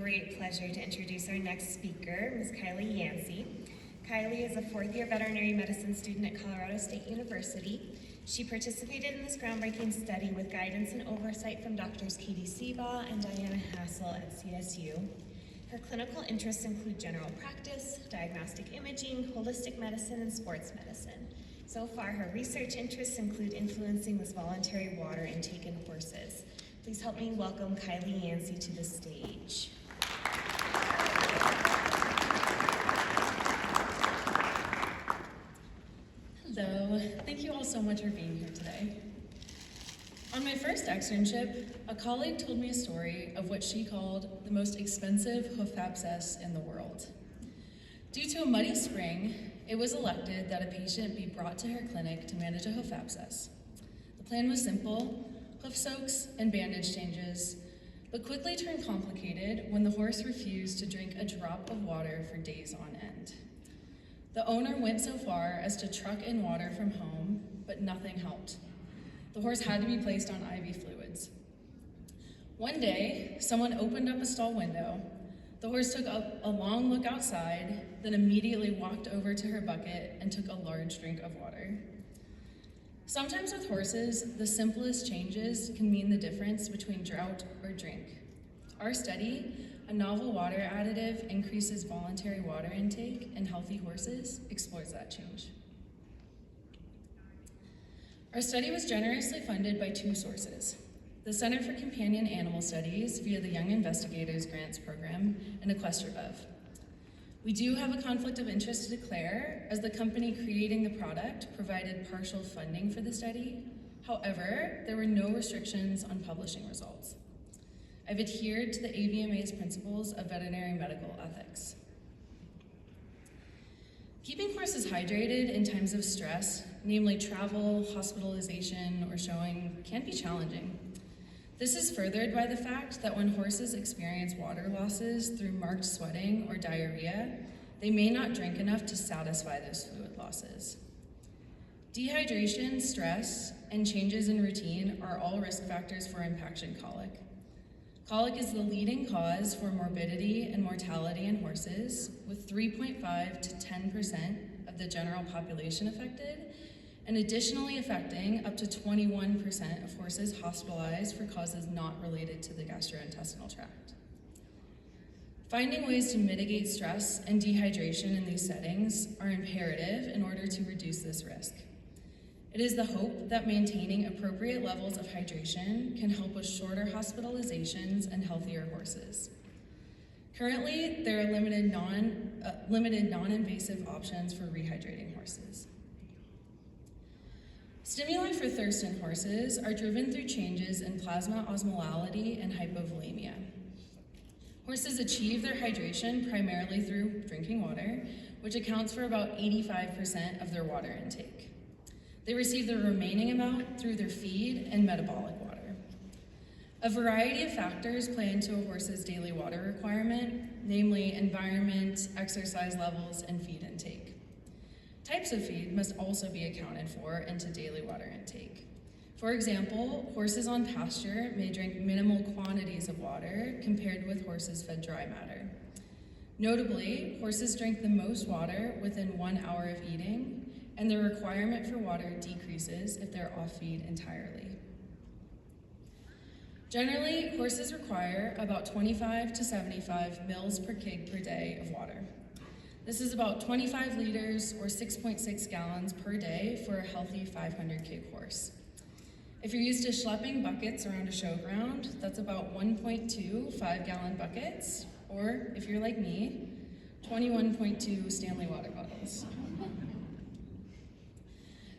great pleasure to introduce our next speaker, Ms. Kylie Yancey. Kylie is a fourth-year veterinary medicine student at Colorado State University. She participated in this groundbreaking study with guidance and oversight from Drs. Katie Seabaugh and Diana Hassel at CSU. Her clinical interests include general practice, diagnostic imaging, holistic medicine, and sports medicine. So far, her research interests include influencing this voluntary water intake in horses. Please help me welcome Kylie Yancey to the stage. Hello, thank you all so much for being here today. On my first externship, a colleague told me a story of what she called the most expensive hoof abscess in the world. Due to a muddy spring, it was elected that a patient be brought to her clinic to manage a hoof abscess. The plan was simple: hoof soaks and bandage changes, but quickly turned complicated when the horse refused to drink a drop of water for days on end. The owner went so far as to truck in water from home, but nothing helped. The horse had to be placed on IV fluids. One day, someone opened up a stall window. The horse took a long look outside, then immediately walked over to her bucket and took a large drink of water. Sometimes with horses, the simplest changes can mean the difference between drought or drink. Our study, a novel water additive increases voluntary water intake in healthy horses, explores that change. Our study was generously funded by two sources: the Center for Companion Animal Studies via the Young Investigators Grants Program, and EquestriaBev. We do have a conflict of interest to declare, as the company creating the product provided partial funding for the study. However, there were no restrictions on publishing results. I've adhered to the AVMA's principles of veterinary medical ethics. Keeping horses hydrated in times of stress, namely travel, hospitalization, or showing, can be challenging. This is furthered by the fact that when horses experience water losses through marked sweating or diarrhea, they may not drink enough to satisfy those fluid losses. Dehydration, stress, and changes in routine are all risk factors for impaction colic. Colic is the leading cause for morbidity and mortality in horses, with 3.5 to 10% of the general population affected, and additionally affecting up to 21% of horses hospitalized for causes not related to the gastrointestinal tract. Finding ways to mitigate stress and dehydration in these settings are imperative in order to reduce this risk. It is the hope that maintaining appropriate levels of hydration can help with shorter hospitalizations and healthier horses. Currently, there are limited non-invasive options for rehydrating horses. Stimuli for thirst in horses are driven through changes in plasma osmolality and hypovolemia. Horses achieve their hydration primarily through drinking water, which accounts for about 85% of their water intake. They receive the remaining amount through their feed and metabolic water. A variety of factors play into a horse's daily water requirement, namely environment, exercise levels, and feed intake. Types of feed must also be accounted for into daily water intake. For example, horses on pasture may drink minimal quantities of water compared with horses fed dry matter. Notably, horses drink the most water within 1 hour of eating, and the requirement for water decreases if they're off feed entirely. Generally, horses require about 25 to 75 mils per kg per day of water. This is about 25 liters or 6.6 gallons per day for a healthy 500 kg horse. If you're used to schlepping buckets around a showground, that's about 1.2 5-gallon buckets, or if you're like me, 21.2 Stanley water bottles.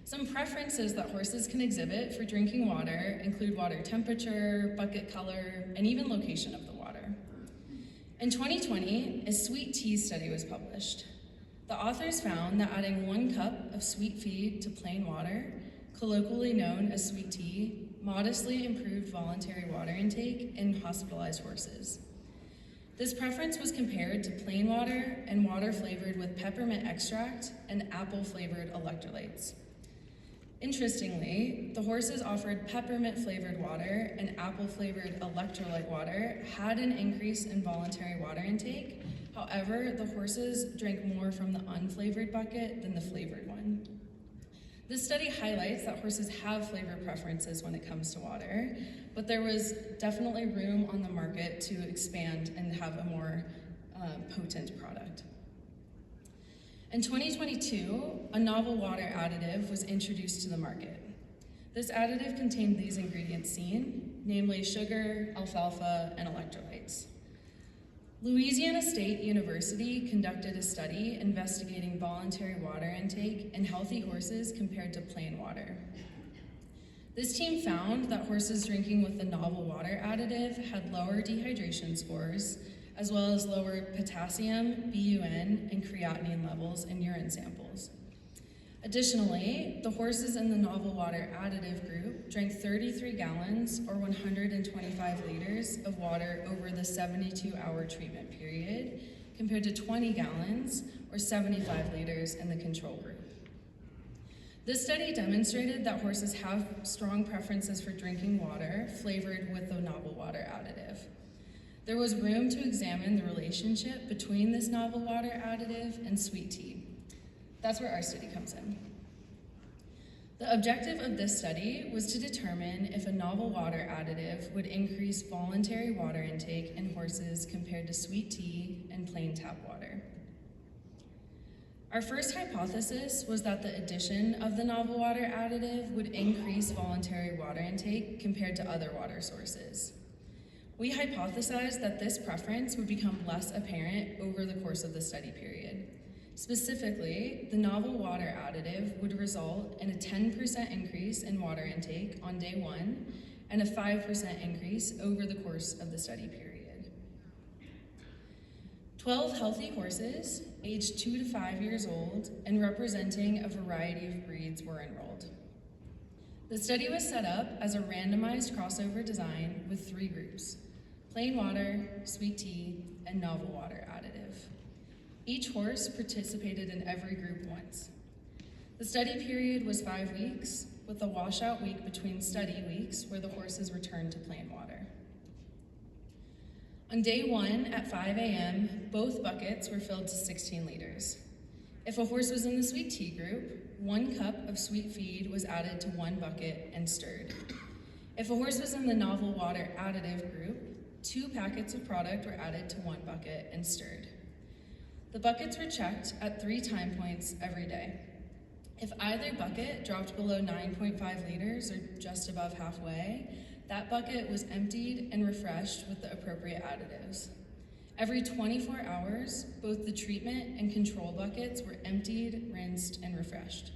Some preferences that horses can exhibit for drinking water include water temperature, bucket color, and even location of the water. In 2020, a sweet tea study was published. The authors found that adding 1 cup of sweet feed to plain water, colloquially known as sweet tea, modestly improved voluntary water intake in hospitalized horses. This preference was compared to plain water and water flavored with peppermint extract and apple flavored electrolytes. Interestingly, the horses offered peppermint-flavored water and apple-flavored electrolyte water had an increase in voluntary water intake. However, the horses drank more from the unflavored bucket than the flavored one. This study highlights that horses have flavor preferences when it comes to water, but there was definitely room on the market to expand and have a more potent product. In 2022, a novel water additive was introduced to the market. This additive contained these ingredients seen, namely sugar, alfalfa, and electrolytes. Louisiana State University conducted a study investigating voluntary water intake in healthy horses compared to plain water. This team found that horses drinking with the novel water additive had lower dehydration scores, as well as lower potassium, BUN, and creatinine levels in urine samples. Additionally, the horses in the novel water additive group drank 33 gallons or 125 liters of water over the 72-hour treatment period, compared to 20 gallons or 75 liters in the control group. This study demonstrated that horses have strong preferences for drinking water flavored with the novel water additive. There was room to examine the relationship between this novel water additive and sweet tea. That's where our study comes in. The objective of this study was to determine if a novel water additive would increase voluntary water intake in horses compared to sweet tea and plain tap water. Our first hypothesis was that the addition of the novel water additive would increase voluntary water intake compared to other water sources. We hypothesized that this preference would become less apparent over the course of the study period. Specifically, the novel water additive would result in a 10% increase in water intake on day 1 and a 5% increase over the course of the study period. 12 healthy horses, aged 2 to 5 years old and representing a variety of breeds, were enrolled. The study was set up as a randomized crossover design with 3 groups: plain water, sweet tea, and novel water additive. Each horse participated in every group once. The study period was 5 weeks, with a washout week between study weeks where the horses returned to plain water. On day 1 at 5 a.m., both buckets were filled to 16 liters. If a horse was in the sweet tea group, 1 cup of sweet feed was added to 1 bucket and stirred. If a horse was in the novel water additive group, 2 packets of product were added to 1 bucket and stirred. The buckets were checked at 3 time points every day. If either bucket dropped below 9.5 liters, or just above halfway, that bucket was emptied and refreshed with the appropriate additives. Every 24 hours, both the treatment and control buckets were emptied, rinsed, and refreshed.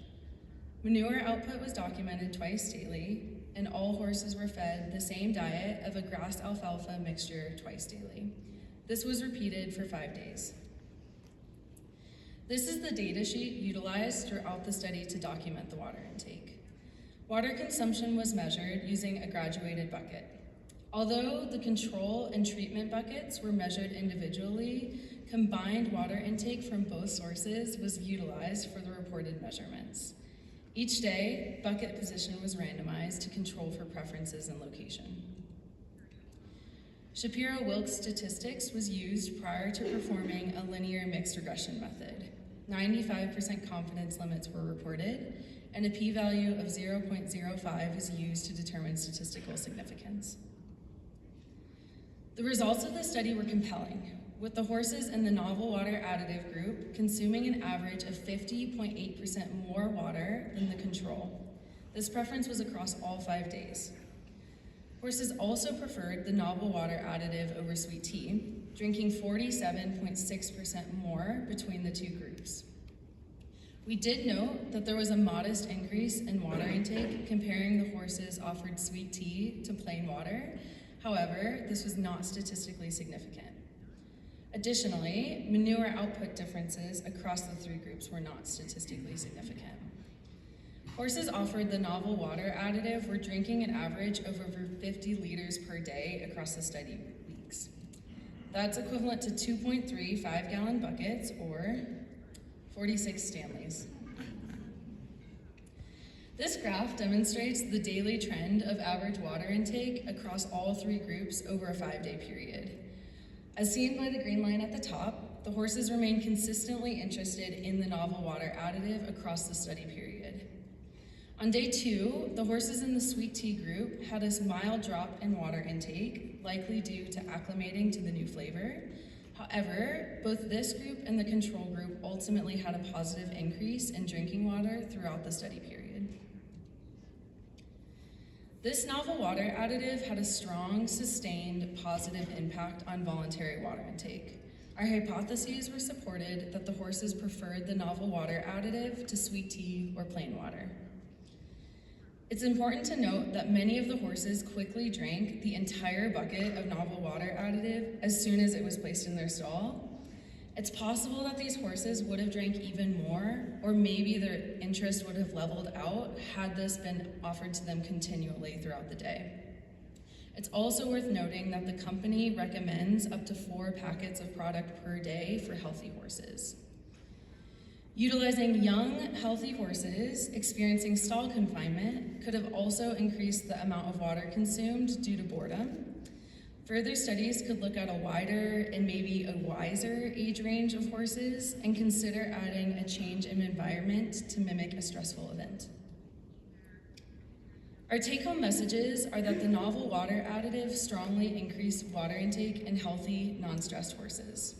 Manure output was documented twice daily, and all horses were fed the same diet of a grass alfalfa mixture twice daily. This was repeated for 5 days. This is the data sheet utilized throughout the study to document the water intake. Water consumption was measured using a graduated bucket. Although the control and treatment buckets were measured individually, combined water intake from both sources was utilized for the reported measurements. Each day, bucket position was randomized to control for preferences and location. Shapiro-Wilkes statistics was used prior to performing a linear mixed regression method. 95% confidence limits were reported, and a p-value of 0.05 is used to determine statistical significance. The results of the study were compelling, with the horses in the novel water additive group consuming an average of 50.8% more water than the control. This preference was across all 5 days. Horses also preferred the novel water additive over sweet tea, drinking 47.6% more between the 2 groups. We did note that there was a modest increase in water intake comparing the horses offered sweet tea to plain water. However, this was not statistically significant. Additionally, manure output differences across the 3 groups were not statistically significant. Horses offered the novel water additive were drinking an average of over 50 liters per day across the study weeks. That's equivalent to 2.3 5-gallon buckets, or 46 Stanleys. This graph demonstrates the daily trend of average water intake across all three groups over a 5-day period. As seen by the green line at the top, the horses remained consistently interested in the novel water additive across the study period. On day 2, the horses in the sweet tea group had a mild drop in water intake, likely due to acclimating to the new flavor. However, both this group and the control group ultimately had a positive increase in drinking water throughout the study period. This novel water additive had a strong, sustained, positive impact on voluntary water intake. Our hypotheses were supported that the horses preferred the novel water additive to sweet tea or plain water. It's important to note that many of the horses quickly drank the entire bucket of novel water additive as soon as it was placed in their stall. It's possible that these horses would have drank even more, or maybe their interest would have leveled out had this been offered to them continually throughout the day. It's also worth noting that the company recommends up to 4 packets of product per day for healthy horses. Utilizing young, healthy horses experiencing stall confinement could have also increased the amount of water consumed due to boredom. Further studies could look at a wider and maybe a wiser age range of horses and consider adding a change in environment to mimic a stressful event. Our take-home messages are that the novel water additive strongly increased water intake in healthy, non-stressed horses.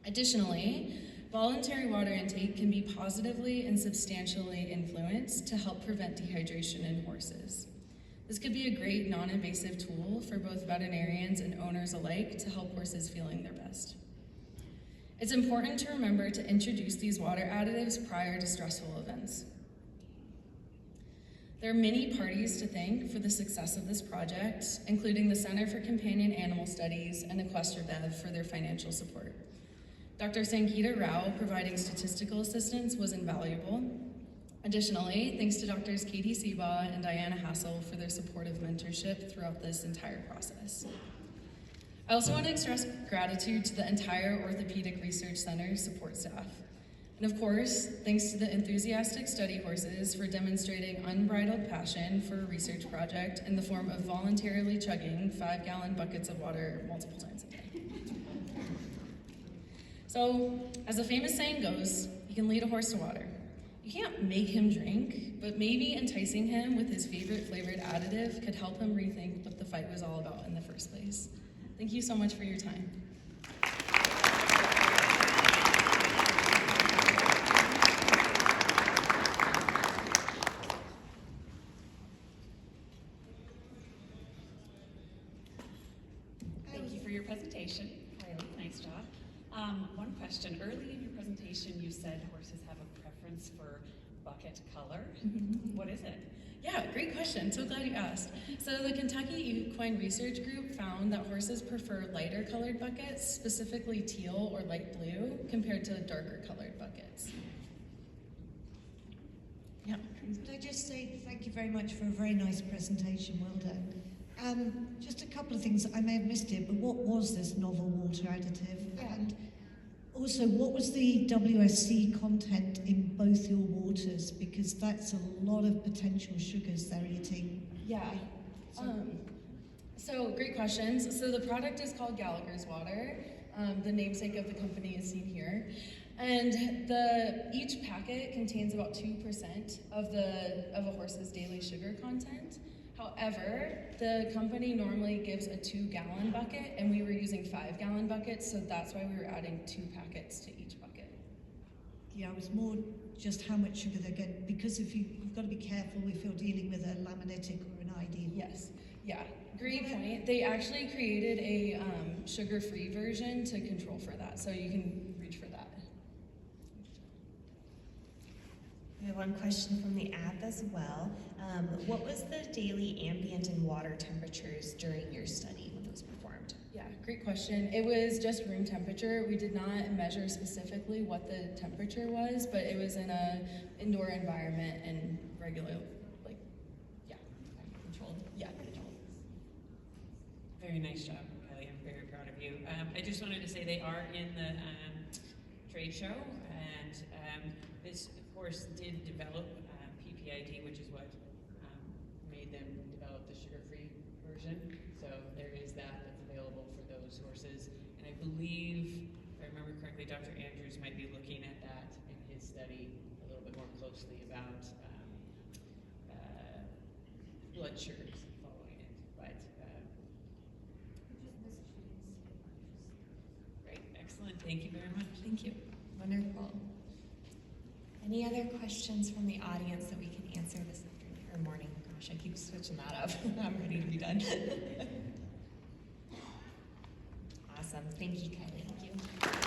Additionally, voluntary water intake can be positively and substantially influenced to help prevent dehydration in horses. This could be a great non-invasive tool for both veterinarians and owners alike to help horses feeling their best. It's important to remember to introduce these water additives prior to stressful events. There are many parties to thank for the success of this project, including the Center for Companion Animal Studies and EquestraBev for their financial support. Dr. Sangeeta Rao providing statistical assistance was invaluable. Additionally, thanks to Drs. Katie Sebaugh and Diana Hassel for their supportive mentorship throughout this entire process. I also want to express gratitude to the entire Orthopedic Research Center support staff. And of course, thanks to the enthusiastic study horses for demonstrating unbridled passion for a research project in the form of voluntarily chugging 5-gallon buckets of water multiple times a day. So, as the famous saying goes, you can lead a horse to water. You can't make him drink, but maybe enticing him with his favorite flavored additive could help him rethink what the fight was all about in the first place. Thank you so much for your time. Thank you for your presentation. Kylie, nice job. One question. Early in your presentation, you said horses have a preference for bucket color. What is it? Yeah, great question. So glad you asked. So the Kentucky Equine Research Group found that horses prefer lighter colored buckets, specifically teal or light blue, compared to darker colored buckets. Yeah. Could I just say thank you very much for a very nice presentation, well done. Just a couple of things, I may have missed it, but what was this novel water additive? Yeah. And also, what was the WSC content in both your waters? Because that's a lot of potential sugars they're eating. Yeah. So great questions. So the product is called Gallagher's Water. The namesake of the company is seen here. And each packet contains about 2% of a horse's daily sugar content. However, the company normally gives a 2-gallon bucket, and we were using 5-gallon buckets, so that's why we were adding 2 packets to each bucket. Yeah, it was more just how much sugar they're getting, because you've got to be careful if you're dealing with a laminitic or an ideal. Yes, yeah, great point. They actually created a sugar-free version to control for that, so you can reach for that. We have one question from the app as well. What was the daily ambient and water temperatures during your study when it was performed? Yeah, great question. It was just room temperature. We did not measure specifically what the temperature was, but it was in an indoor environment and regular, controlled. Yeah, controlled. Very nice job, Kylie. I'm very proud of you. I just wanted to say they are in the trade show, and this course did develop PID, which is what made them develop the sugar-free version. So there is that that's available for those horses. And I believe, if I remember correctly, Dr. Andrews might be looking at that in his study a little bit more closely about blood sugars following it. But great, excellent. Thank you very much. Thank you. Wonderful. Any other questions from the audience that we can answer this afternoon or morning? Gosh, I keep switching that up. I'm ready to be done. Awesome. Thank you, Kylie. Thank you.